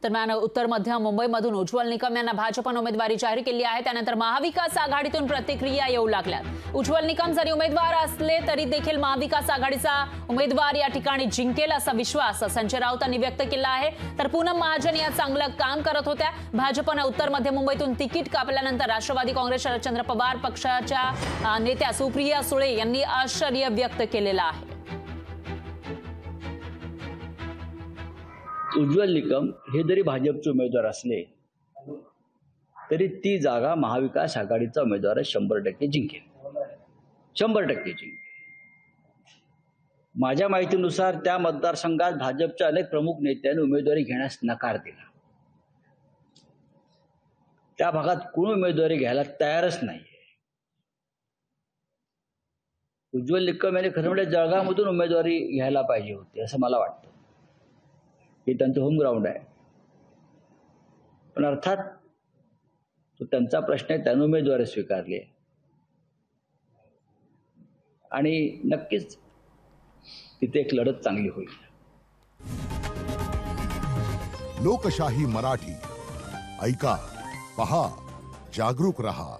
दरम्यान उत्तर मध्य मुंबईमधून उज्ज्वल निकम यांना भाजपने उमेदवारी जाहीर केली आहे। त्यानंतर महाविकास आघाडीतून प्रतिक्रिया येऊ लागल्यात। उज्ज्वल निकम जरी उमेदवार असले तरी देखील महाविकास आघाडीचा उमेदवार या ठिकाणी जिंकेल असा विश्वास संजय राऊतांनी व्यक्त केला आहे। तर पूनम महाजन या चांगलं काम करत होत्या। भाजपने उत्तर मध्य मुंबईतून तिकीट कापल्यानंतर राष्ट्रवादी काँग्रेस शरदचंद्र पवार पक्षाच्या नेत्या सुप्रिया सुळे यांनी आश्चर्य व्यक्त केलेलं आहे। उज्ज्वल निकम हे जरी भाजपचे उमेदवार असले तरी ती जागा महाविकास आघाडीचा उमेदवार 100% जिंकेल, 100% जिंकेल। माझ्या माहितीनुसार त्या मतदारसंघात भाजपच्या अनेक प्रमुख नेत्यांनी उमेदवारी घेण्यास नकार दिला। त्या भागात कोण उमेदवारी घ्यायला तयारच नाही। उज्ज्वल निकम यांनी खरं म्हणजे जळगावमधून उमेदवारी घ्यायला पाहिजे होती असं मला वाटतं। हे त्यांचं होम ग्राउंड आहे, पण अर्थात तो त्यांचा प्रश्न आहे। त्यांनी उमेदवारी स्वीकारली आहे आणि नक्कीच तिथे एक लढत चांगली होईल। लोकशाही मराठी ऐका, पहा, जागरूक रहा।